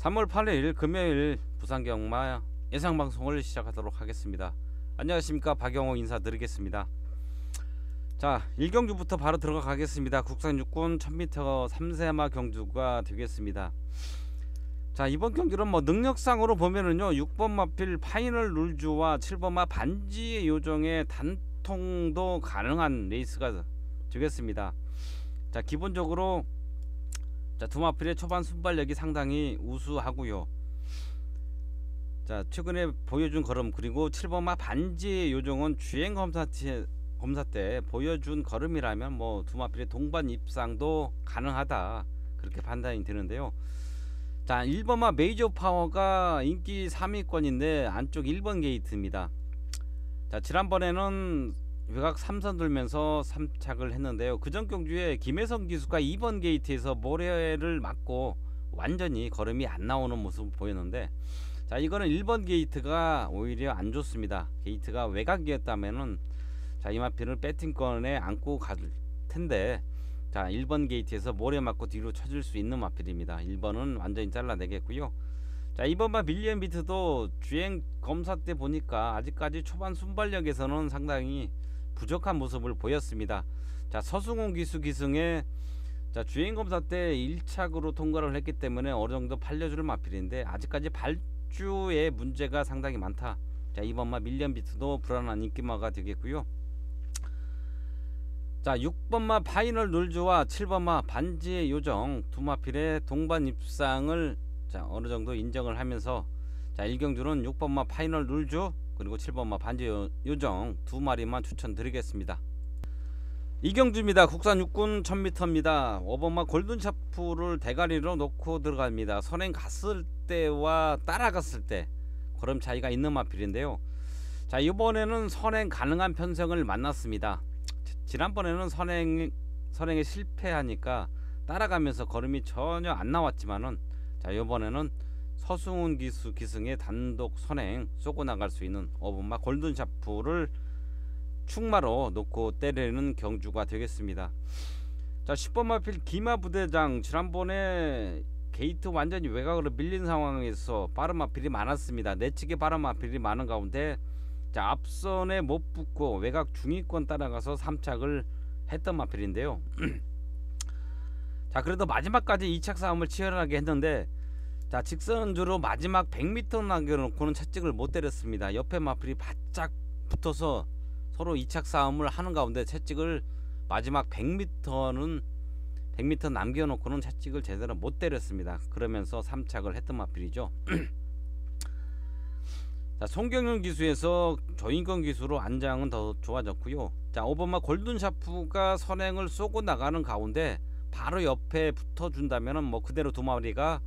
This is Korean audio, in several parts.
3월 8일 금요일 부산경마 예상방송을 시작하도록 하겠습니다. 안녕하십니까, 박영호 인사드리겠습니다. 자, 1경주부터 바로 들어가겠습니다. 국산 육군 1000m 3세마 경주가 되겠습니다. 자, 이번 경주는 능력상으로 보면은요, 6번 마필 파이널 룰주와 7번마 반지의 요정의 단통도 가능한 레이스가 되겠습니다. 자, 기본적으로 두 마필의 초반 순발력이 상당히 우수하고요. 자, 최근에 보여준 걸음, 그리고 7번마 반지의 요정은 주행 검사 때 보여준 걸음이라면 두 마필의 동반 입상도 가능하다, 그렇게 판단이 되는데요. 자, 1번마 메이저 파워가 인기 3위권인데 안쪽 1번 게이트입니다. 자, 지난번에는 외곽 3선 돌면서 3착을 했는데요. 그전 경주에 김혜성 기수가 2번 게이트에서 모래를 맞고 완전히 걸음이 안 나오는 모습을 보였는데, 자, 이거는 1번 게이트가 오히려 안 좋습니다. 게이트가 외곽이었다면은 자, 이마필을 배팅권에 안고 갈 텐데, 자, 1번 게이트에서 모래 맞고 뒤로 쳐질 수 있는 마필입니다. 1번은 완전히 잘라내겠고요. 자, 2번마 밀리언 비트도 주행 검사 때 보니까 아직까지 초반 순발력에서는 상당히 부족한 모습을 보였습니다. 자, 서승훈 기수 기승에 자, 주행 검사 때 1착으로 통과를 했기 때문에 어느 정도 팔려줄 마필인데 아직까지 발주의 문제가 상당히 많다. 자, 2번마 밀리언 비트도 불안한 인기마가 되겠고요. 자, 6번마 파이널 룰주와 7번마 반지의 요정 두 마필의 동반 입상을 자, 어느 정도 인정을 하면서 자, 1경주는 6번마 파이널 룰주 그리고 7번마 반지의 요정 두 마리만 추천드리겠습니다. 2경주입니다. 국산 육군 1000m입니다. 5번마 골든샤프를 대가리로 놓고 들어갑니다. 선행 갔을 때와 따라갔을 때 걸음 차이가 있는 마필인데요. 자, 이번에는 선행 가능한 편성을 만났습니다. 지난번에는 선행에 실패하니까 따라가면서 걸음이 전혀 안 나왔지만은, 자, 이번에는 서승훈 기수 기승의 단독 선행 쏘고 나갈 수 있는 5번마 골든샤프를 축마로 놓고 때리는 경주가 되겠습니다. 자, 10번 마필 기마 부대장, 지난번에 게이트 완전히 외곽으로 밀린 상황에서 빠른 마필이 많았습니다. 내측에 빠른 마필이 많은 가운데 자, 앞선에 못 붙고 외곽 중위권 따라가서 3착을 했던 마필인데요. 자, 그래도 마지막까지 2착 싸움을 치열하게 했는데, 자, 직선주로 마지막 100m 남겨놓고는 채찍을 못 때렸습니다. 옆에 마필이 바짝 붙어서 서로 2착 싸움을 하는 가운데 채찍을 마지막 100m 남겨놓고는 채찍을 제대로 못 때렸습니다. 그러면서 3착을 했던 마필이죠. 자, 송경윤 기수에서 조인권 기수로 안장은 더 좋아졌고요. 자, 5번마 골든샤프가 선행을 쏘고 나가는 가운데 바로 옆에 붙어준다면은 그대로 두 마리가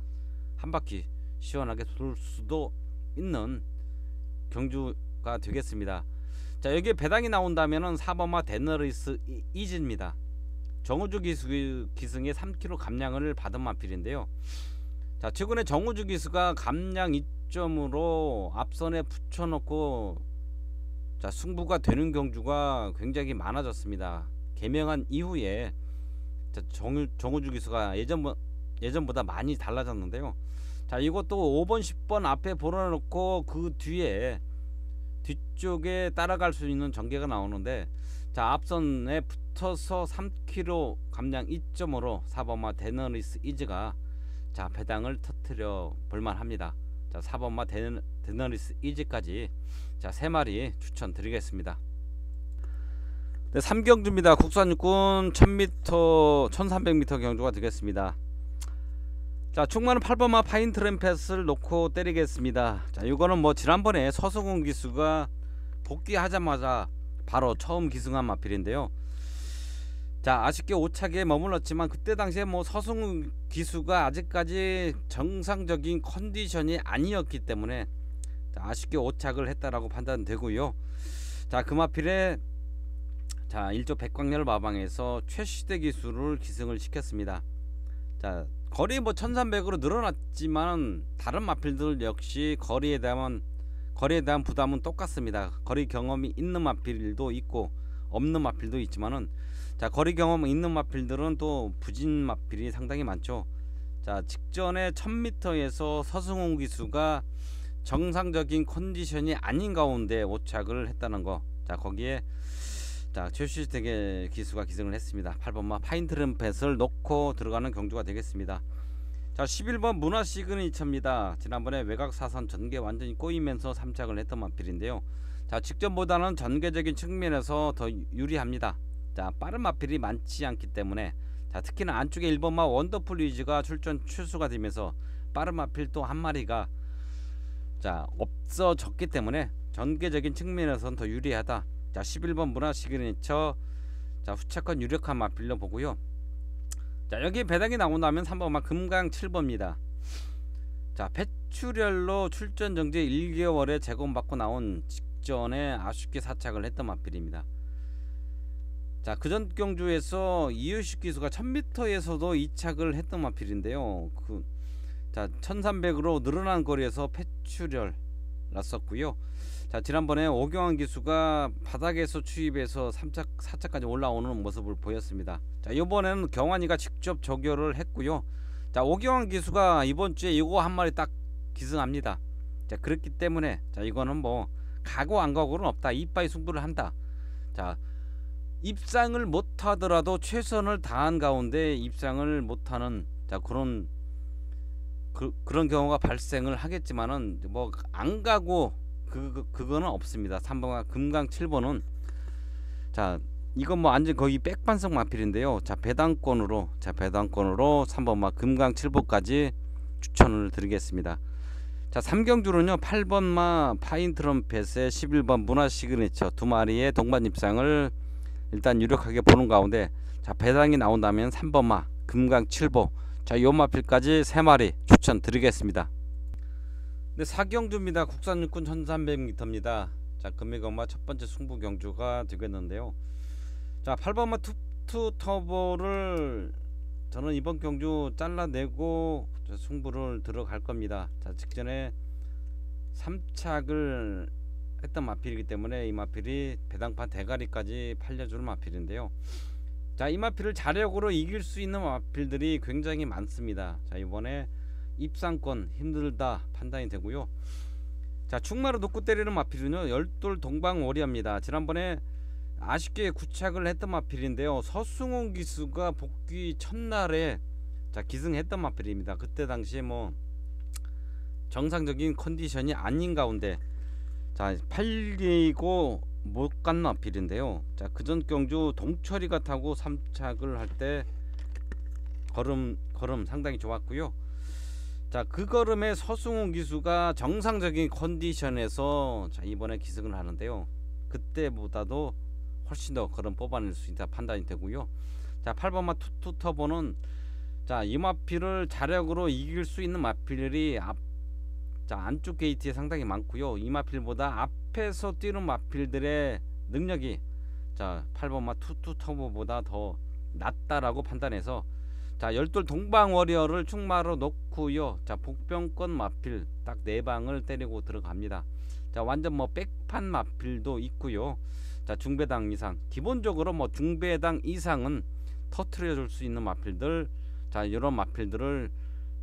한 바퀴 시원하게 돌 수도 있는 경주가 되겠습니다. 자, 여기에 배당이 나온다면은 4번마 데너리스 이즈입니다. 정우주 기승의 3kg 감량을 받은 마필인데요. 자, 최근에 정우주 기수가 감량 2점으로 앞선에 붙여놓고 자, 승부가 되는 경주가 굉장히 많아졌습니다. 개명한 이후에 자, 정우주 기수가 예전보다 많이 달라졌는데요. 자, 이것도 5번 10번 앞에 보내놓고 그 뒤쪽에 따라갈 수 있는 전개가 나오는데, 자, 앞선에 붙어서 3kg 감량 2점으로 4번마 데너리스 이즈가 자, 배당을 터뜨려 볼만합니다. 자, 4번마 데너리스 이즈까지 자, 3마리 추천드리겠습니다. 네, 3경주입니다. 국산 육군 1000m 1300m 경주가 되겠습니다. 자, 충만은 8번마 파인 트램펫을 놓고 때리겠습니다. 자, 이거는 지난번에 서승훈 기수가 복귀하자마자 바로 처음 기승한 마필인데요. 자, 아쉽게 5착에 머물렀지만 그때 당시에 서승훈 기수가 아직까지 정상적인 컨디션이 아니었기 때문에 자, 아쉽게 5착을 했다라고 판단되고요. 자, 그 마필에 자, 1조 백광열 마방에서 최시대 기수를 기승을 시켰습니다. 자, 거리 1300으로 늘어났지만 다른 마필들 역시 거리에 대한 부담은 똑같습니다. 거리 경험이 있는 마필도 있고 없는 마필도 있지만은, 자, 거리 경험 있는 마필들은 또 부진 마필이 상당히 많죠. 자, 직전에 1000m에서 서승훈 기수가 정상적인 컨디션이 아닌 가운데 오착을 했다는 거. 자, 거기에 자, 최수택의 기수가 기승을 했습니다. 8번마 파인 트럼펫을 놓고 들어가는 경주가 되겠습니다. 자, 11번 문화 시그니처입니다. 지난번에 외곽 사선 전개 완전히 꼬이면서 3착을 했던 마필인데요. 자, 직전보다는 전개적인 측면에서 더 유리합니다. 자, 빠른 마필이 많지 않기 때문에 자, 특히나 안쪽에 1번마 원더풀 위즈가 출전 취소가 되면서 빠른 마필 또 한 마리가 자, 없어졌기 때문에 전개적인 측면에서는 더 유리하다. 자, 11번 문화 시그니처, 자, 후차권 유력한 마필로 보고요. 자, 여기 배당이 나온다면 3번마 금강 7번입니다. 자, 배출혈로 출전 정지 1개월에 재검받고 나온 직전에 아쉽게 사착을 했던 마필입니다. 자, 그전 경주에서 이효식 기수가 1000m에서도 2착을 했던 마필인데요. 자, 1300으로 늘어난 거리에서 폐출혈 났었고요. 자, 지난번에 오경환 기수가 바닥에서 추입해서 3착 4착까지 올라오는 모습을 보였습니다. 자, 이번에는 경환이가 직접 조교를 했고요. 자, 오경환 기수가 이번 주에 이거 한 마리 딱 기승합니다. 자, 그렇기 때문에 자, 이거는 뭐 가고 안 가고는 없다. 이빠이 승부를 한다. 자, 입상을 못 하더라도 최선을 다한 가운데 입상을 못하는 자, 그런 경우가 발생을 하겠지만은 뭐 안 가고 그거는 없습니다. 3번과 금강 7번은 자, 이건 뭐 완전 거의 백반석 마필인데요. 자, 배당권으로 3번마 금강 7번까지 추천을 드리겠습니다. 자, 3경주는요 8번마 파인 트럼펫에 11번 문화 시그니처 두 마리의 동반 입상을 일단 유력하게 보는 가운데 자, 배당이 나온다면 3번마 금강 7보 자, 요 마필까지 3마리 추천 드리겠습니다. 네, 4경주입니다. 국산 육군 1300m입니다. 자, 금액엄마 첫 번째 승부 경주가 되겠는데요. 자, 8번마 투 터보를 저는 이번 경주 잘라내고 승부를 들어갈 겁니다. 자, 직전에 3착을 했던 마필이기 때문에 이 마필이 배당판 대가리까지 팔려주는 마필인데요. 자, 이 마필을 자력으로 이길 수 있는 마필들이 굉장히 많습니다. 자, 이번에 입상권 힘들다 판단이 되고요. 자, 충마로 놓고 때리는 마필은요 열돌 동방 워리어입니다. 지난번에 아쉽게 구착을 했던 마필인데요. 서승훈 기수가 복귀 첫날에 자, 기승했던 마필입니다. 그때 당시에 뭐 정상적인 컨디션이 아닌 가운데 자, 팔리고 못 간 마필인데요. 자, 그전 경주 동철이가 타고 3착을 할 때 걸음 상당히 좋았고요. 자, 그 걸음에 서승훈 기수가 정상적인 컨디션에서 자, 이번에 기승을 하는데요. 그때보다도 훨씬 더 걸음 뽑아낼 수 있다 판단이 되고요. 자, 8번마 투터보는 자, 이 마필을 자력으로 이길 수 있는 마필이 자, 안쪽 게이트에 상당히 많고요. 이 마필보다 앞에서 뛰는 마필들의 능력이 자, 8번마 투터보보다 더 낫다라고 판단해서 자, 열돌 동방 워리어를 충마로 놓고요. 자, 복병권 마필 딱 4방을 때리고 들어갑니다. 자, 완전 뭐 백판 마필도 있고요. 자, 중배당 이상 기본적으로 뭐 중배당 이상은 터트려 줄 수 있는 마필들 자, 이런 마필들을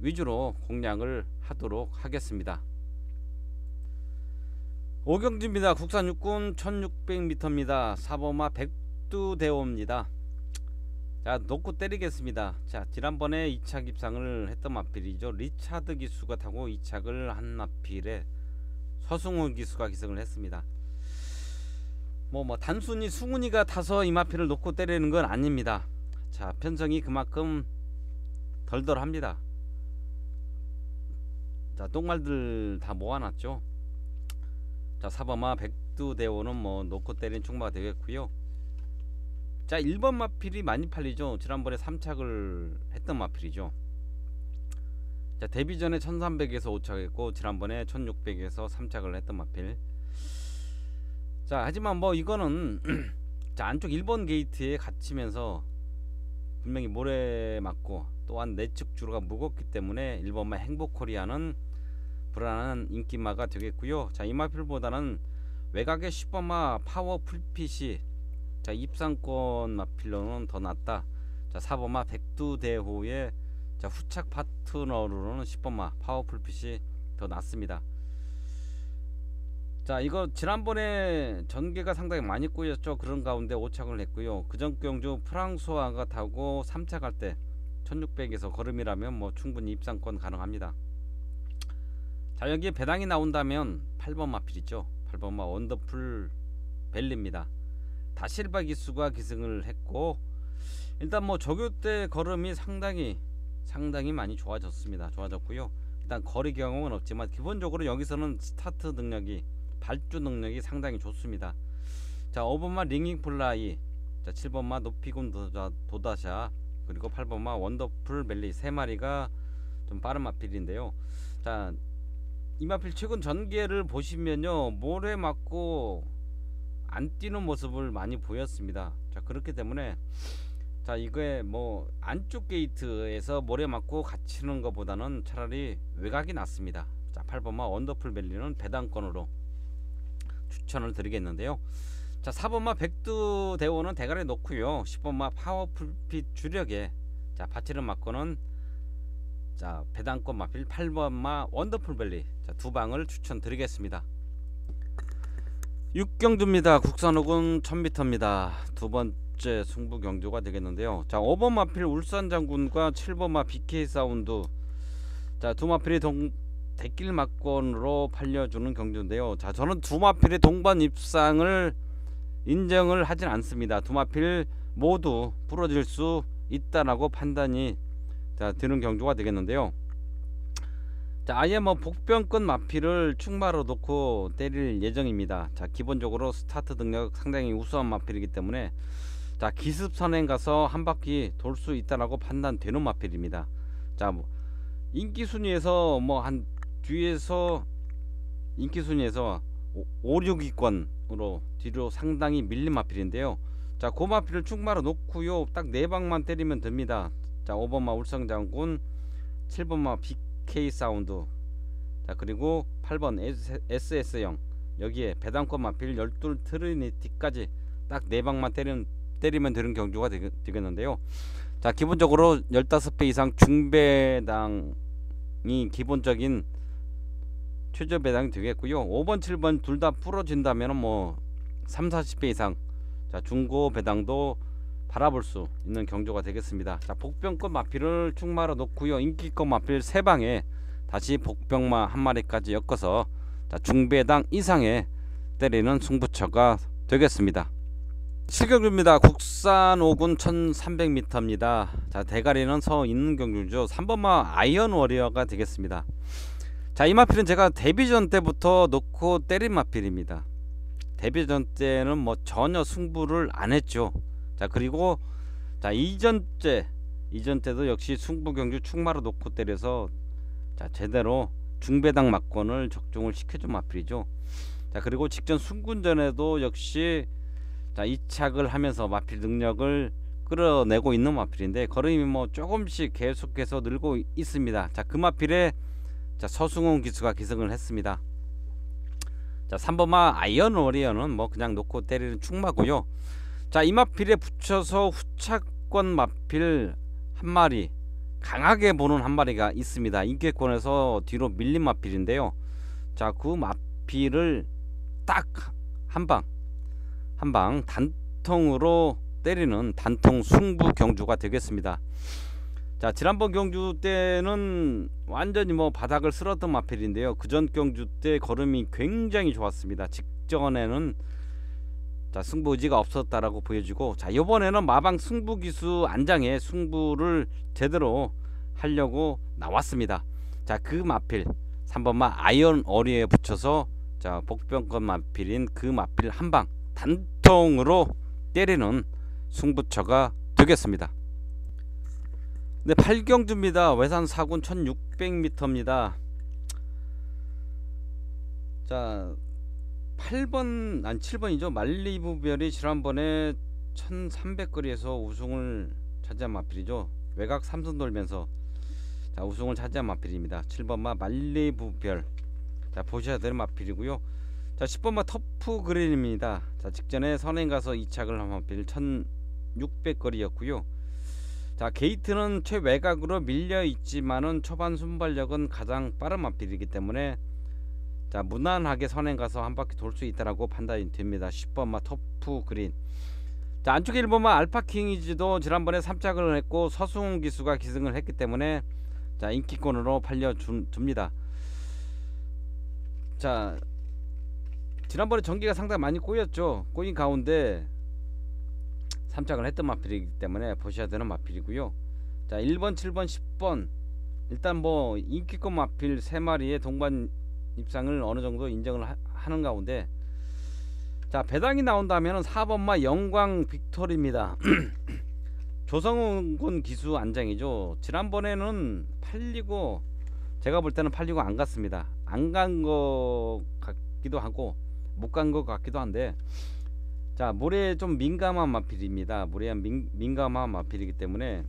위주로 공략을 하도록 하겠습니다. 5경주입니다. 국산 육군 1600m입니다. 4번마 백두대오입니다. 자, 놓고 때리겠습니다. 자, 지난번에 2착 입상을 했던 마필이죠. 리차드 기수가 타고 2착을 한 마필에 서승훈 기수가 기승을 했습니다. 뭐 단순히 승훈이가 타서 이 마필을 놓고 때리는 건 아닙니다. 자, 편성이 그만큼 덜덜합니다. 자, 똥말들 다 모아놨죠. 자, 4번마 백두대오는 뭐 놓고 때리는 충마가 되겠고요. 자, 1번 마필이 많이 팔리죠. 지난번에 3착을 했던 마필이죠. 자, 데뷔 전에 1300에서 5착했고 지난번에 1600에서 3착을 했던 마필. 자, 하지만 뭐 이거는 자, 안쪽 1번 게이트에 갇히면서 분명히 모래 맞고 또한 내측 주로가 무겁기 때문에 1번마 행복코리아는 불안한 인기마가 되겠고요. 자, 이 마필보다는 외곽의 10번마 파워 풀핏이 자, 입상권 마필로는 더 낫다. 자, 4번마 백두대호의 자, 후착 파트너로는 10번마 파워풀핏이 더 낫습니다. 자, 이거 지난번에 전개가 상당히 많이 꼬였죠. 그런 가운데 5착을 했고요. 그전 경주 프랑소아가 타고 3착 할 때 1600에서 걸음이라면 뭐 충분히 입상권 가능합니다. 자, 여기에 배당이 나온다면 8번 마필이죠. 8번마 원더풀 벨리입니다. 다실바 기수가 기승을 했고, 일단 뭐 조교 때 걸음이 상당히 많이 좋아졌고요. 일단 거리 경험은 없지만 기본적으로 여기서는 스타트 능력이, 발주 능력이 상당히 좋습니다. 자, 5번마 링잉 플라이, 자 7번마 높이군 도다샤, 그리고 8번마 원더풀 벨리, 3마리가 좀 빠른 마필인데요. 자, 이 마필 최근 전개를 보시면요, 모래 맞고 안 뛰는 모습을 많이 보였습니다. 자, 그렇기 때문에 자, 이거에 뭐 안쪽 게이트에서 모래 맞고 갇히는 것보다는 차라리 외곽이 낫습니다. 자, 8번마 원더풀 벨리는 배당권으로 추천을 드리겠는데요. 자, 4번마 백두 대원은 대가리 놓고요. 10번마 파워풀핏 주력에 자 파치를 맞고는 자 배당권 마필 8번마 원더풀 벨리, 자, 두 방을 추천드리겠습니다. 6경주입니다. 국산호군 1000m입니다. 두 번째 승부 경주가 되겠는데요. 자, 5번 마필 울산 장군과 7번마 BK 사운드, 자, 두 마필이 대길 막권으로 팔려주는 경주인데요. 자, 저는 두 마필의 동반 입상을 인정을 하진 않습니다. 두 마필 모두 부러질 수 있다라고 판단이 자 드는 경주가 되겠는데요. 자, 아예 뭐 복병권 마필을 충마로 놓고 때릴 예정입니다. 자, 기본적으로 스타트 능력 상당히 우수한 마필이기 때문에 자 기습 선행 가서 한 바퀴 돌 수 있다라고 판단되는 마필입니다. 자, 뭐 인기 순위에서 뭐 한 뒤에서 인기 순위에서 5, 6위권으로 뒤로 상당히 밀린 마필인데요. 자, 그 마필을 충마로 놓고요, 딱 4방만 때리면 됩니다. 자, 5번마 울성장군, 7번마 BK 사운드, 자, 그리고 8번 SS형, 여기에 배당권 마필 12 트리니티까지 딱 4방만 때리면 되는 경주가 되겠는데요. 자, 기본적으로 15배 이상 중배당이 기본적인 최저 배당이 되겠고요. 5번 7번 둘 다 부러진다면 뭐 30-40배 이상 자 중고 배당도 바라볼 수 있는 경주가 되겠습니다. 자, 복병권 마필을 충마로 놓고요, 인기권 마필 3방에 다시 복병마 한 마리까지 엮어서 자 중배당 이상의 때리는 승부처가 되겠습니다. 7경주입니다. 국산 5군 1300m입니다. 자, 대가리는 서 있는 경주죠. 3번마 아이언 워리어가 되겠습니다. 자, 이 마필은 제가 데뷔전 때부터 놓고 때린 마필입니다. 데뷔전 때는 뭐 전혀 승부를 안 했죠. 자, 그리고 자 이전 때도 역시 승부 경주 충마로 놓고 때려서 자 제대로 중배당 막권을 적중을 시켜준 마필이죠. 자, 그리고 직전 순군전에도 역시 자 이착을 하면서 마필 능력을 끌어내고 있는 마필인데 걸음이 뭐 조금씩 계속해서 늘고 있습니다. 자, 그 마필에 자 서승훈 기수가 기승을 했습니다. 자, 3번마 아이언 워리어는 뭐 그냥 놓고 때리는 충마고요. 자, 이 마필에 붙여서 후차권 마필 한 마리, 강하게 보는 한 마리가 있습니다. 인기권에서 뒤로 밀린 마필인데요. 자, 그 마필을 딱 한 방 단통으로 때리는 단통 승부 경주가 되겠습니다. 자, 지난번 경주 때는 완전히 뭐 바닥을 쓸었던 마필인데요. 그전 경주 때 걸음이 굉장히 좋았습니다. 직전에는 자 승부 의지가 없었다라고 보여지고, 자 이번에는 마방 승부 기수 안장에 승부를 제대로 하려고 나왔습니다. 자, 그 마필 3번마 아이언 어리에 붙여서 자 복병권 마필인 그 마필 한 방 단통으로 때리는 승부처가 되겠습니다. 네, 8경주입니다. 외산 4군 1600m입니다. 자, 7번이죠. 말리부별이 지난번에 1300거리에서 우승을 차지한 마필이죠. 외곽 3선 돌면서 자 우승을 차지한 마필입니다. 7번마 말리부별, 자 보셔야 될 마필이고요. 자, 10번마 터프 그린입니다. 자, 직전에 선행 가서 이착을 한 마필 1600거리였고요. 자, 게이트는 최외곽으로 밀려 있지만은 초반 순발력은 가장 빠른 마필이기 때문에 자, 무난하게 선행 가서 한 바퀴 돌 수 있다라고 판단이 됩니다. 10번마 터프 그린. 자, 안쪽에 1번마 알파킹이지도 지난번에 3착을 했고 서승훈 기수가 기승을 했기 때문에 자, 인기권으로 팔려줍니다. 자, 지난번에 전기가 상당히 많이 꼬였죠. 꼬인 가운데 3착을 했던 마필이기 때문에 보셔야 되는 마필이고요. 자, 1번, 7번, 10번 일단 뭐 인기권 마필 3마리의 동반 입상을 어느 정도 인정을 하는 가운데 자, 배당이 나온다면 4번마 영광 빅토리입니다. 조성훈 기수 안장이죠. 지난번에는 팔리고 제가 볼 때는 팔리고 안 갔습니다. 안 간 거 같기도 하고 못 간 거 같기도 한데 자, 모래에 좀 민감한 마필입니다. 모래에 민감한 마필이기 때문에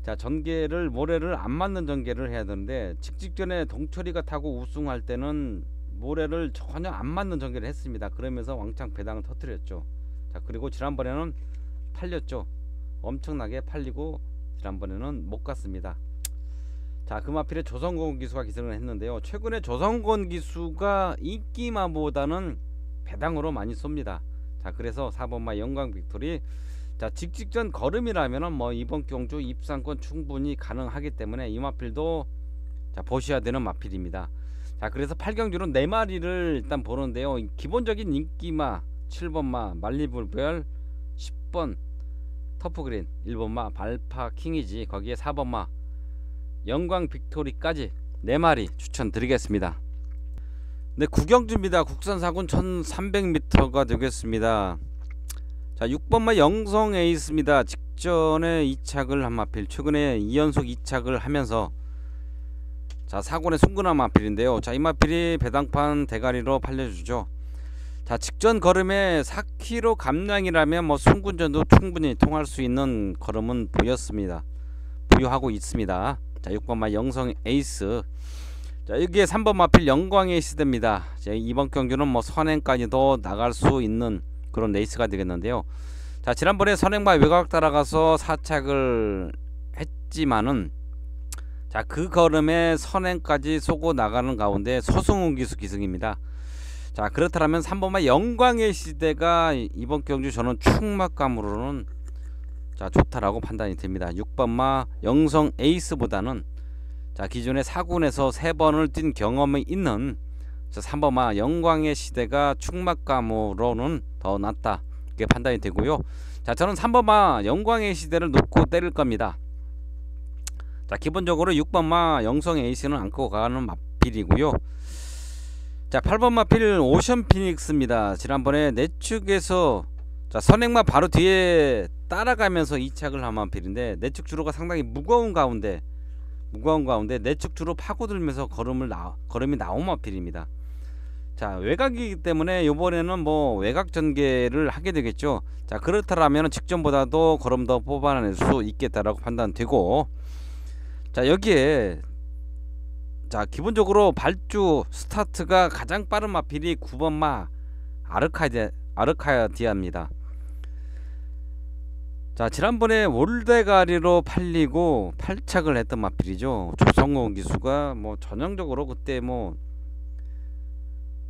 자, 전개를 모래를 안 맞는 전개를 해야 되는데 직전에 동철이가 타고 우승할 때는 모래를 전혀 안 맞는 전개를 했습니다. 그러면서 왕창 배당을 터뜨렸죠. 자, 그리고 지난번에는 팔렸죠. 엄청나게 팔리고 지난번에는 못 갔습니다. 자, 그 마필에 조성곤 기수가 기승을 했는데요. 최근에 조성곤 기수가 인기마보다는 배당으로 많이 쏩니다. 자, 그래서 4번마 영광 빅토리. 자, 직전 걸음이라면은 뭐 이번 경주 입상권 충분히 가능하기 때문에 이 마필도 자, 보셔야 되는 마필입니다. 자, 그래서 8경주는 4마리를 일단 보는데요. 기본적인 인기마 7번마 말리불별, 10번 터프그린, 1번마 발파 킹이지 거기에 4번마 영광 빅토리까지 4마리 추천드리겠습니다. 네, 구경주입니다. 국산사군 1300m가 되겠습니다. 자, 6번마 영성 에이스입니다. 직전에 2착을 한 마필, 최근에 2연속 2착을 하면서 자, 사군의 순근한 마필인데요. 자, 이 마필이 배당판 대가리로 팔려주죠. 자, 직전 걸음에 4km 감량이라면 뭐 순군전도 충분히 통할 수 있는 걸음은 부여하고 있습니다. 자, 6번마 영성 에이스. 자, 여기에 3번 마필 영광의 시대입니다. 자, 이번 경주는 뭐 선행까지도 나갈 수 있는 그런 레이스가 되겠는데요. 자, 지난번에 선행마 외곽 따라가서 4착을 했지만은 자, 그 걸음에 선행까지 쏘고 나가는 가운데 서승훈 기수 기승입니다. 자, 그렇다면 3번마 영광의 시대가 이번 경주 저는 충막감으로는 자, 좋다라고 판단이 됩니다. 6번마 영성 에이스보다는 자, 기존에 4군에서 3번을 뛴 경험이 있는 3번마 영광의 시대가 충막감으로는 더 낫다 이렇게 판단이 되고요. 자, 저는 3번마 영광의 시대를 놓고 때릴 겁니다. 자, 기본적으로 6번마 영성 에이스는 안고 가는 마필이고요. 자, 8번 마필 오션 피닉스입니다. 지난번에 내축에서 자, 선행마 바로 뒤에 따라가면서 2착을 한 마필인데 내축 주로가 상당히 무거운 가운데 내축 주로 파고들면서 걸음이 나온 마필입니다. 자, 외곽이기 때문에 이번에는 뭐 외곽 전개를 하게 되겠죠. 자, 그렇다면 직전보다도 걸음 더 뽑아낼 수 있겠다라고 판단되고 자, 여기에 자, 기본적으로 발주 스타트가 가장 빠른 마필이 9번마 아르카디아입니다. 자, 지난번에 올대가리로 팔리고 8착을 했던 마필이죠. 조성호 기수가 뭐 전형적으로 그때 뭐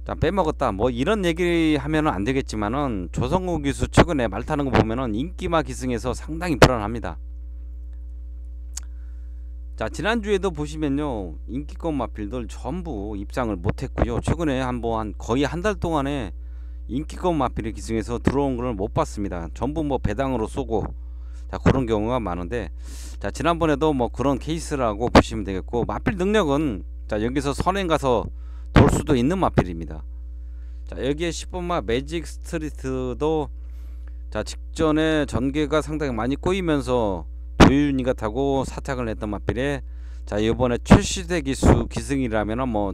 자, 빼먹었다 뭐 이런 얘기 하면은 안 되겠지만은 조성호 기수 최근에 말 타는 거 보면은 인기마 기승에서 상당히 불안합니다. 자, 지난주에도 보시면요, 인기권 마필들 전부 입상을 못했고요. 최근에 거의 한 달 동안에 인기권 마필이 기승에서 들어온 걸 못 봤습니다. 전부 뭐 배당으로 쏘고 자, 그런 경우가 많은데 자, 지난번에도 뭐 그런 케이스라고 보시면 되겠고 마필 능력은 자, 여기서 선행 가서 돌 수도 있는 마필입니다. 자, 여기에 10번마 매직 스트리트도 자, 직전에 전개가 상당히 많이 꼬이면서 도윤이가 타고 4착을 했던 마필에 자, 이번에 최시대 기수 기승이라면은 뭐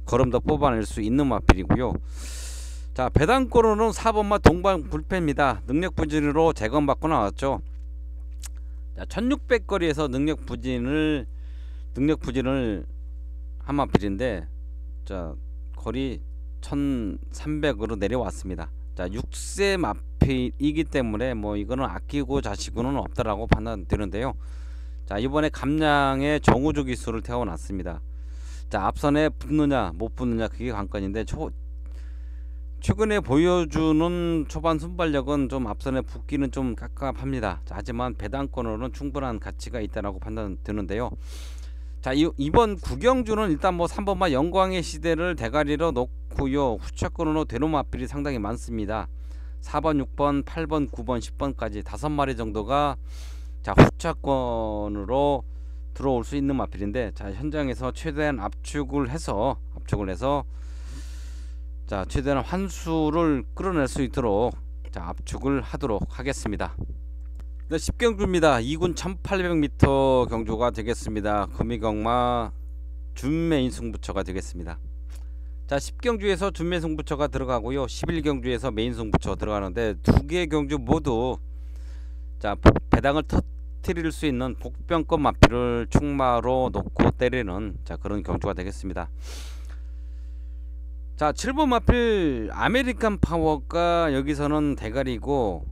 걸음 더 뽑아낼 수 있는 마필이고요. 자, 배당권으로는 4번마 동방 불패입니다. 능력 부진으로 재검받고 나왔죠. 자, 1600거리에서 능력 부진을 한 마필인데 자, 거리 1300으로 내려왔습니다. 자, 6세 마필이기 때문에 뭐 이거는 아끼고 자시고는 없다라고 판단되는데요. 자, 이번에 감량의 정우조 기수를 태워놨습니다. 자, 앞선에 붙느냐 못 붙느냐 그게 관건인데 최근에 보여주는 초반 순발력은 좀 앞선에 붙기는 좀 깝깝합니다. 자, 하지만 배당권으로는 충분한 가치가 있다라고 판단되는데요. 자, 이번 구경주는 일단 뭐 3번마 영광의 시대를 대가리로 놓고요. 후차권으로 대노마필이 상당히 많습니다. 4번, 6번, 8번, 9번, 10번까지 5마리 정도가 자, 후차권으로 들어올 수 있는 마필인데, 자, 현장에서 최대한 압축을 해서 자, 최대한 환수를 끌어낼 수 있도록 자, 압축을 하도록 하겠습니다. 네, 10경주입니다. 2군 1800m 경주가 되겠습니다. 금이경마 준메인 승부처가 되겠습니다. 자, 10경주에서 준메인 승부처가 들어가고요. 11경주에서 메인 승부처 들어가는데 두 개 경주 모두 자, 배당을 터뜨릴 수 있는 복병권 마필을 충마로 놓고 때리는 자, 그런 경주가 되겠습니다. 자, 7번 마필 아메리칸 파워가 여기서는 대가리로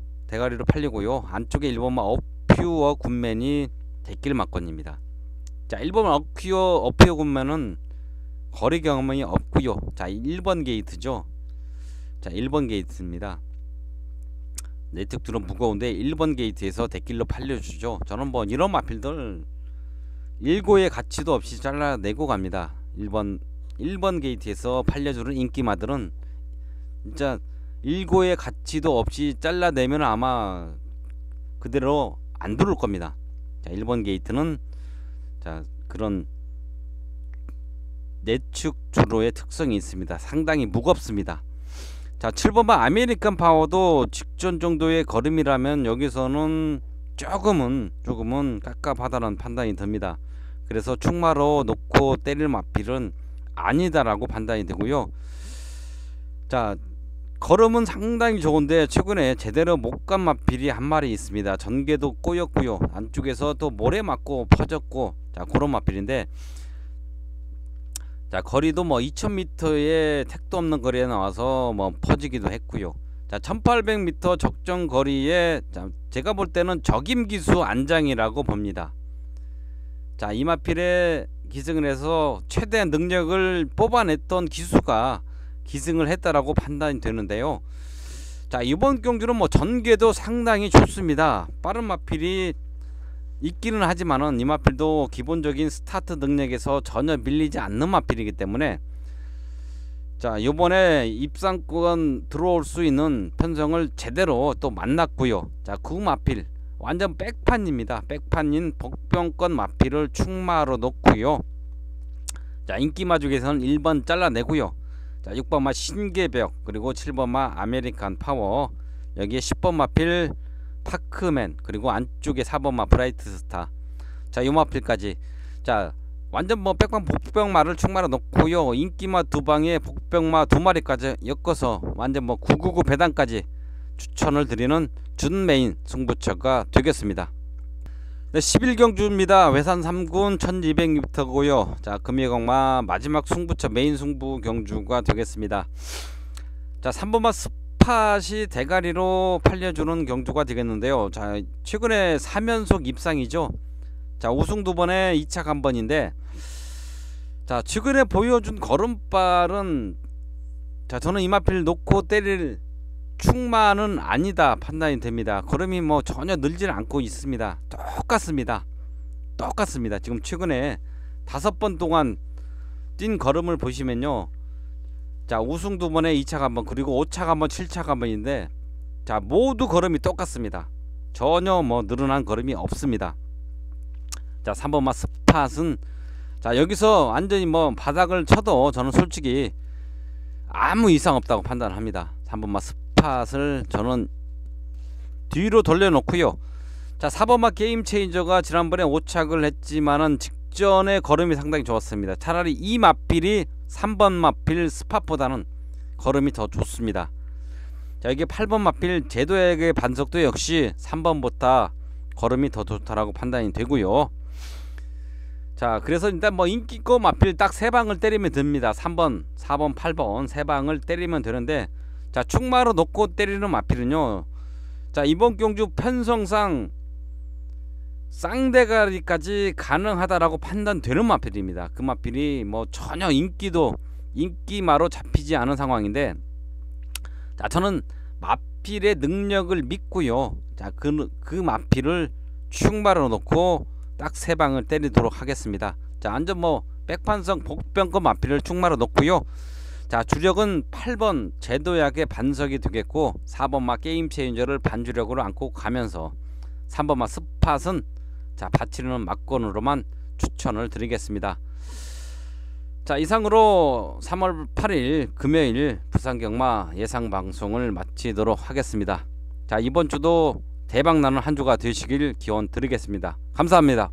팔리고요. 안쪽에 1번마 어퓨어 굿맨이 대길 막건입니다. 자, 1번 어퓨어 굿맨은 거리 경험이 없고요. 자, 1번 게이트죠. 자, 1번 게이트입니다. 네트들은 무거운데 1번 게이트에서 대길로 팔려주죠. 저는 뭐 이런 마필들 일고의 가치도 없이 잘라내고 갑니다. 1번 게이트에서 팔려주는 인기마들은 진짜 일고의 가치도 없이 잘라내면 아마 그대로 안 들어올 겁니다. 자, 1번 게이트는 자, 그런 내축 주로의 특성이 있습니다. 상당히 무겁습니다. 자, 7번마 아메리칸 파워도 직전 정도의 걸음이라면 여기서는 조금은 깝깝하다는 판단이 듭니다. 그래서 충마로 놓고 때릴 마필은 아니다라고 판단이 되고요. 자, 걸음은 상당히 좋은데 최근에 제대로 못 간 마필이 한 마리 있습니다. 전개도 꼬였고요. 안쪽에서 또 모래 맞고 퍼졌고, 자, 그런 마필인데, 자, 거리도 뭐 2000m의 택도 없는 거리에 나와서 뭐 퍼지기도 했고요. 자, 1800m 적정 거리에 자, 제가 볼 때는 적임 기수 안장이라고 봅니다. 자, 이 마필에 기승을 해서 최대한 능력을 뽑아냈던 기수가 기승을 했다라고 판단이 되는데요. 자, 이번 경주는 뭐 전개도 상당히 좋습니다. 빠른 마필이 있기는 하지만은 이 마필도 기본적인 스타트 능력에서 전혀 밀리지 않는 마필이기 때문에 자, 요번에 입상권 들어올 수 있는 편성을 제대로 또 만났고요. 자, 그 마필 완전 백판입니다. 백판인 복병권 마필을 충마로 놓고요. 자, 인기마중에서는 1번 잘라내고요. 자, 6번마 신계벽, 그리고 7번마 아메리칸 파워, 여기에 10번 마필 파크맨, 그리고 안쪽에 4번마 브라이트 스타. 자, 요 마필까지 자, 완전 뭐 백방 복병마를 충마로 놓고요. 인기마 두 방에 복병마 두 마리까지 엮어서 완전 뭐 999 배당까지 추천을 드리는 준메인 승부처가 되겠습니다. 네, 11경주입니다. 외산 3군 1200m고요. 자, 금이경마 마지막 승부처 메인 승부 경주가 되겠습니다. 자, 3번마 스팟이 대가리로 팔려주는 경주가 되겠는데요. 자, 최근에 3연속 입상이죠. 자, 우승 2번에 2착 1번인데 자, 최근에 보여준 걸음발은 자, 저는 이 마필 놓고 때릴 충마는 아니다 판단이 됩니다. 걸음이 뭐 전혀 늘지는 않고 있습니다. 똑같습니다. 지금 최근에 5번 동안 뛴 걸음을 보시면요, 자, 우승 2번에 2착 1번, 그리고 5착 1번, 7착 1번인데 자, 모두 걸음이 똑같습니다. 전혀 뭐 늘어난 걸음이 없습니다. 자, 3번마 스팟은 자, 여기서 완전히 뭐 바닥을 쳐도 저는 솔직히 아무 이상 없다고 판단합니다. 3번마 스팟을 저는 뒤로 돌려놓고요. 자, 4번마 게임 체인저가 지난번에 5착을 했지만은 직전에 걸음이 상당히 좋았습니다. 차라리 이 마필이 3번 마필 스팟보다는 걸음이 더 좋습니다. 자, 이게 8번 마필 제도액의 반석도 역시 3번보다 걸음이 더 좋다라고 판단이 되고요. 자, 그래서 일단 뭐 인기거 마필 딱 3방을 때리면 됩니다. 3번, 4번, 8번 3방을 때리면 되는데 자, 충마로 놓고 때리는 마필은요, 자, 이번 경주 편성상 쌍대가리까지 가능하다라고 판단되는 마필입니다. 그 마필이 뭐 전혀 인기마로 잡히지 않은 상황인데, 자, 저는 마필의 능력을 믿고요. 자, 그 마필을 충마로 놓고 딱 세 방을 때리도록 하겠습니다. 자, 완전 뭐 백판성 복병급 마필을 충마로 놓고요. 자, 주력은 8번 제도약의 반석이 되겠고, 4번마 게임 체인저를 반주력으로 안고 가면서 3번마 스팟은 자, 받치는 막건으로만 추천을 드리겠습니다. 자, 이상으로 3월 8일 금요일 부산경마 예상방송을 마치도록 하겠습니다. 자, 이번 주도 대박나는 한 주가 되시길 기원 드리겠습니다. 감사합니다.